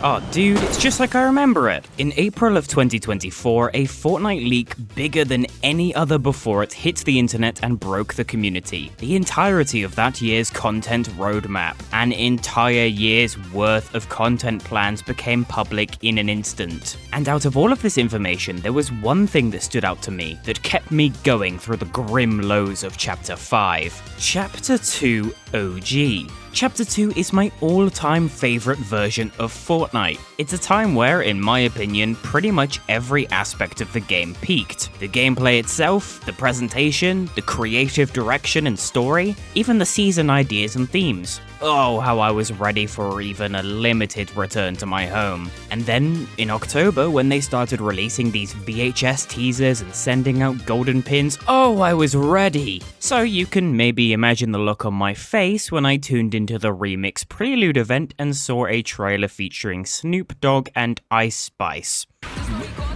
Oh dude, it's just like I remember it. In April of 2024, a Fortnite leak bigger than any other before it hit the internet and broke the community. The entirety of that year's content roadmap, an entire year's worth of content plans became public in an instant. And out of all of this information, there was one thing that stood out to me that kept me going through the grim lows of Chapter 5. Chapter 2 OG. Chapter 2 is my all-time favorite version of Fortnite. It's a time where, in my opinion, pretty much every aspect of the game peaked. The gameplay itself, the presentation, the creative direction and story, even the season ideas and themes. Oh, how I was ready for even a limited return to my home. And then, in October, when they started releasing these VHS teasers and sending out golden pins, oh, I was ready! So you can maybe imagine the look on my face when I tuned into the Remix Prelude event and saw a trailer featuring Snoop Dogg and Ice Spice.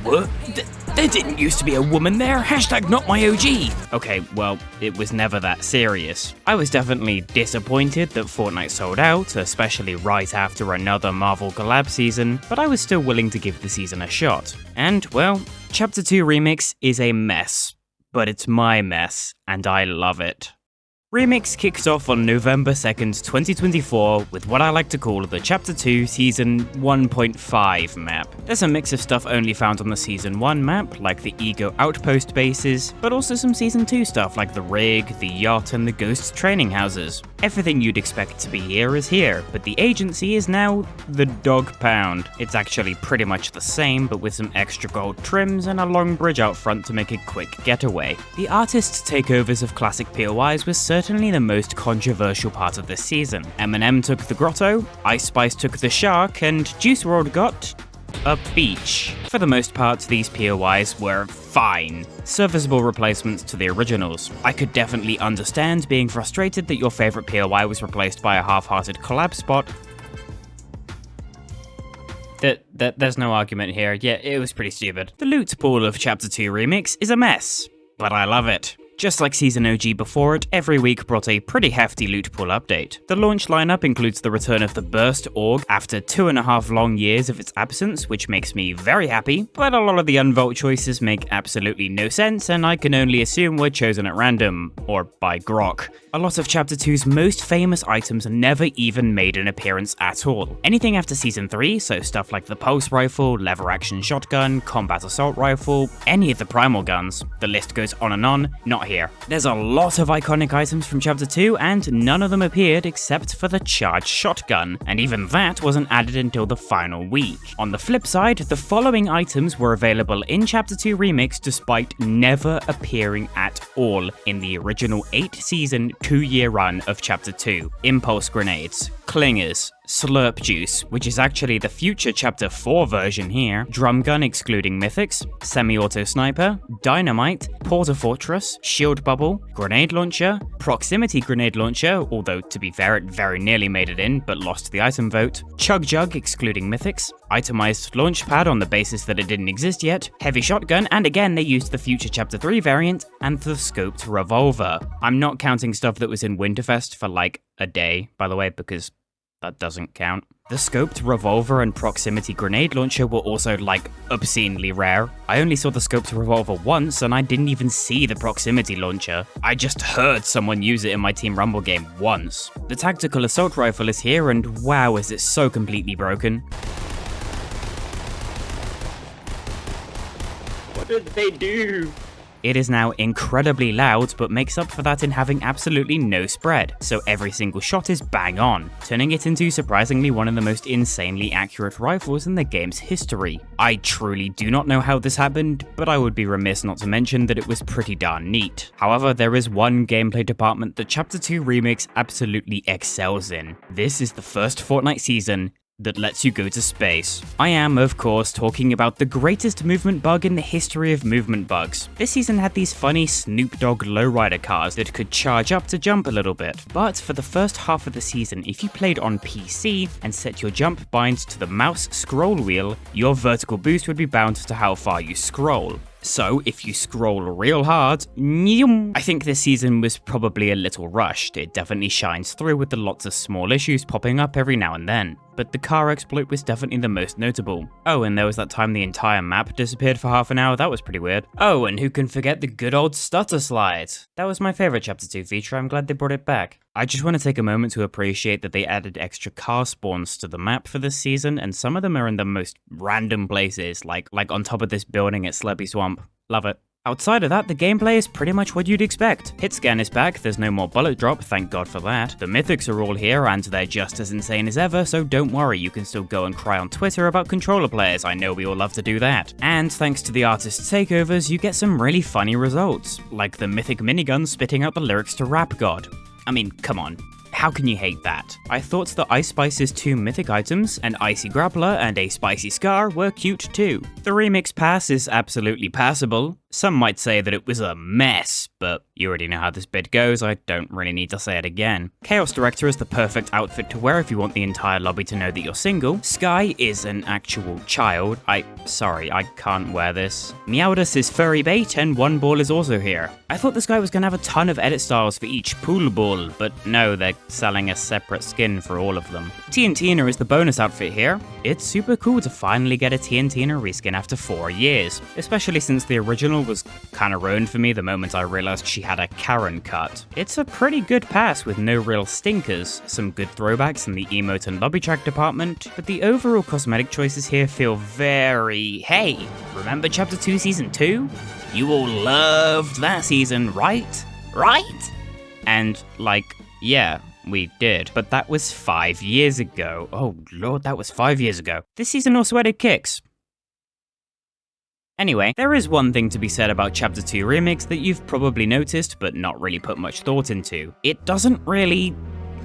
What? There didn't used to be a woman there, hashtag not my OG! Okay, well, it was never that serious. I was definitely disappointed that Fortnite sold out, especially right after another Marvel collab season, but I was still willing to give the season a shot. And, well, Chapter 2 Remix is a mess. But it's my mess, and I love it. Remix kicked off on November 2nd, 2024 with what I like to call the Chapter 2 Season 1.5 map. There's a mix of stuff only found on the Season 1 map, like the Ego Outpost bases, but also some Season 2 stuff like the rig, the yacht, and the Ghost training houses. Everything you'd expect to be here is here, but the agency is now the Dog Pound. It's actually pretty much the same, but with some extra gold trims and a long bridge out front to make a quick getaway. The artists' takeovers of classic POIs was certainly the most controversial part of this season. Eminem took the grotto, Ice Spice took the shark, and Juice WRLD got a beach. For the most part, these POIs were fine, serviceable replacements to the originals. I could definitely understand being frustrated that your favorite POI was replaced by a half-hearted collab spot. There's no argument here. Yeah, it was pretty stupid. The loot pool of Chapter 2 Remix is a mess, but I love it. Just like Season OG before it, every week brought a pretty hefty loot pool update. The launch lineup includes the return of the Burst Org after 2.5 long years of its absence, which makes me very happy, but a lot of the unvote choices make absolutely no sense, and I can only assume were chosen at random, or by Grok. A lot of Chapter 2's most famous items never even made an appearance at all. Anything after Season 3, so stuff like the Pulse Rifle, Lever Action Shotgun, Combat Assault Rifle, any of the Primal guns, the list goes on, not here. There's a lot of iconic items from Chapter 2, and none of them appeared except for the Charged Shotgun, and even that wasn't added until the final week. On the flip side, the following items were available in Chapter 2 Remix despite never appearing at all in the original 8-season, 2-year run of Chapter 2. Impulse Grenades, Clingers, Slurp Juice, which is actually the future Chapter 4 version here, Drum Gun excluding Mythics, Semi-Auto Sniper, Dynamite, Porta Fortress, Shield Bubble, Grenade Launcher, Proximity Grenade Launcher, although to be fair it very nearly made it in but lost the item vote, Chug Jug excluding Mythics, Itemized Launchpad on the basis that it didn't exist yet, Heavy Shotgun, and again they used the future Chapter 3 variant, and the Scoped Revolver. I'm not counting stuff that was in Winterfest for like a day, by the way, because that doesn't count. The Scoped Revolver and Proximity Grenade Launcher were also, like, obscenely rare. I only saw the Scoped Revolver once, and I didn't even see the Proximity Launcher. I just heard someone use it in my Team Rumble game once. The Tactical Assault Rifle is here, and wow, is it so completely broken. What did they do? It is now incredibly loud, but makes up for that in having absolutely no spread, so every single shot is bang on, turning it into surprisingly one of the most insanely accurate rifles in the game's history. I truly do not know how this happened, but I would be remiss not to mention that it was pretty darn neat. However, there is one gameplay department that Chapter 2 Remix absolutely excels in. This is the first Fortnite season that lets you go to space. I am, of course, talking about the greatest movement bug in the history of movement bugs. This season had these funny Snoop Dogg lowrider cars that could charge up to jump a little bit. But for the first half of the season, if you played on PC and set your jump bind to the mouse scroll wheel, your vertical boost would be bound to how far you scroll. So if you scroll real hard, I think this season was probably a little rushed. It definitely shines through with the lots of small issues popping up every now and then. But the car exploit was definitely the most notable. Oh, and there was that time the entire map disappeared for half an hour, that was pretty weird. Oh, and who can forget the good old stutter slide? That was my favorite Chapter 2 feature, I'm glad they brought it back. I just want to take a moment to appreciate that they added extra car spawns to the map for this season, and some of them are in the most random places, like on top of this building at Slurpy Swamp. Love it. Outside of that, the gameplay is pretty much what you'd expect. Hit scan is back, there's no more bullet drop, thank god for that. The mythics are all here and they're just as insane as ever, so don't worry, you can still go and cry on Twitter about controller players, I know we all love to do that. And thanks to the artist's takeovers, you get some really funny results, like the mythic minigun spitting out the lyrics to Rap God. I mean, come on. How can you hate that? I thought the Ice Spice's 2 mythic items, an Icy Grappler and a Spicy Scar, were cute too. The remix pass is absolutely passable. Some might say that it was a mess, but you already know how this bit goes, I don't really need to say it again. Chaos Director is the perfect outfit to wear if you want the entire lobby to know that you're single. Sky is an actual child. Sorry, I can't wear this. Meowdus is furry bait, and One Ball is also here. I thought this guy was gonna have a ton of edit styles for each pool ball, but no, they're selling a separate skin for all of them. TNTina is the bonus outfit here. It's super cool to finally get a TNTina reskin after 4 years, especially since the original was kinda ruined for me the moment I realized she had a Karen cut. It's a pretty good pass with no real stinkers, some good throwbacks in the emote and lobby track department, but the overall cosmetic choices here feel very, hey, remember Chapter 2 Season 2? You all loved that season, right? Right? And yeah, we did, but that was 5 years ago. Oh lord, that was 5 years ago. This season also added kicks. Anyway, there is one thing to be said about Chapter 2 Remix that you've probably noticed but not really put much thought into. It doesn't really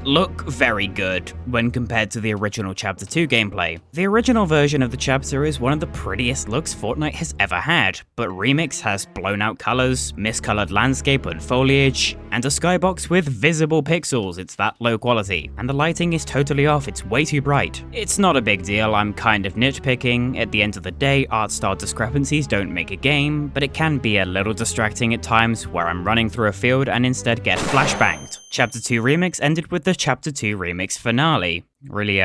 look very good when compared to the original Chapter 2 gameplay. The original version of the chapter is one of the prettiest looks Fortnite has ever had, but Remix has blown out colors, miscolored landscape and foliage, and a skybox with visible pixels. It's that low quality. And the lighting is totally off, it's way too bright. It's not a big deal, I'm kind of nitpicking. At the end of the day, art style discrepancies don't make a game, but it can be a little distracting at times where I'm running through a field and instead get flashbanged. Chapter 2 Remix ended with the Chapter 2 Remix finale. Really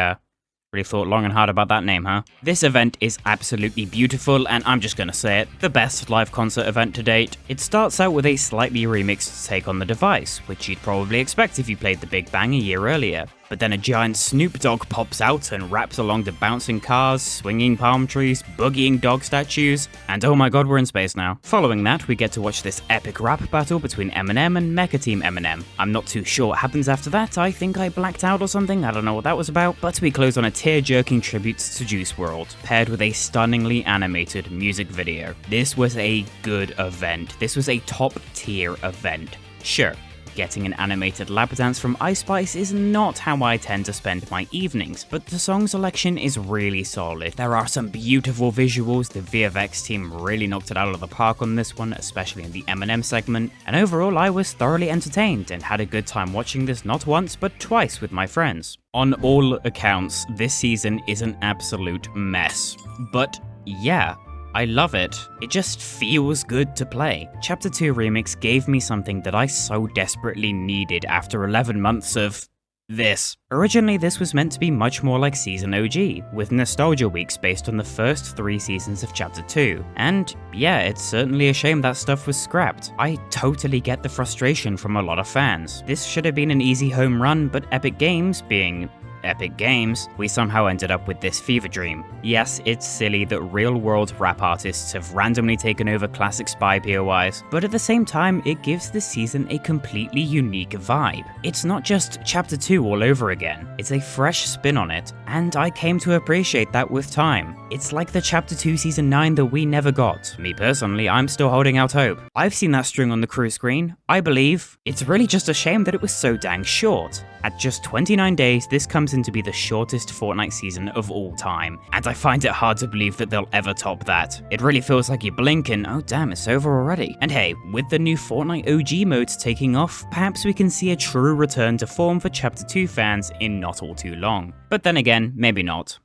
thought long and hard about that name, huh? This event is absolutely beautiful, and I'm just gonna say it, the best live concert event to date. It starts out with a slightly remixed take on the device, which you'd probably expect if you played The Big Bang a year earlier. But then a giant Snoop Dogg pops out and raps along to bouncing cars, swinging palm trees, boogieing dog statues, and oh my god, we're in space now. Following that, we get to watch this epic rap battle between Eminem and Mecha Team Eminem. I'm not too sure what happens after that, I think I blacked out or something, I don't know what that was about, but we close on a tear-jerking tribute to Juice WRLD, paired with a stunningly animated music video. This was a good event. This was a top-tier event. Sure, getting an animated lap dance from Ice Spice is not how I tend to spend my evenings, but the song selection is really solid. There are some beautiful visuals, the VFX team really knocked it out of the park on this one, especially in the Eminem segment, and overall I was thoroughly entertained and had a good time watching this not once but twice with my friends. On all accounts, this season is an absolute mess, but yeah, I love it. It just feels good to play. Chapter 2 Remix gave me something that I so desperately needed after 11 months of this. Originally, this was meant to be much more like Season OG, with nostalgia weeks based on the first 3 seasons of Chapter 2. And yeah, it's certainly a shame that stuff was scrapped. I totally get the frustration from a lot of fans. This should have been an easy home run, but Epic Games, being Epic Games, we somehow ended up with this fever dream. Yes, it's silly that real-world rap artists have randomly taken over classic spy POIs, but at the same time, it gives the season a completely unique vibe. It's not just Chapter 2 all over again, it's a fresh spin on it, and I came to appreciate that with time. It's like the Chapter 2 Season 9 that we never got. Me personally, I'm still holding out hope. I've seen that string on the crew screen, I believe. It's really just a shame that it was so dang short. At just 29 days, this comes in to be the shortest Fortnite season of all time, and I find it hard to believe that they'll ever top that. It really feels like you blink and oh damn, it's over already. And hey, with the new Fortnite OG modes taking off, perhaps we can see a true return to form for Chapter 2 fans in not all too long. But then again, maybe not.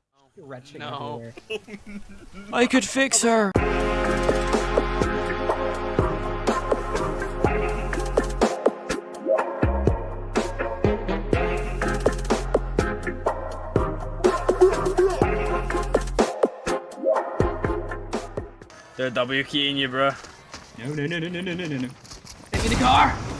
retching No. everywhere. I could fix her. They're W keying you, bro. No. Take me to the car!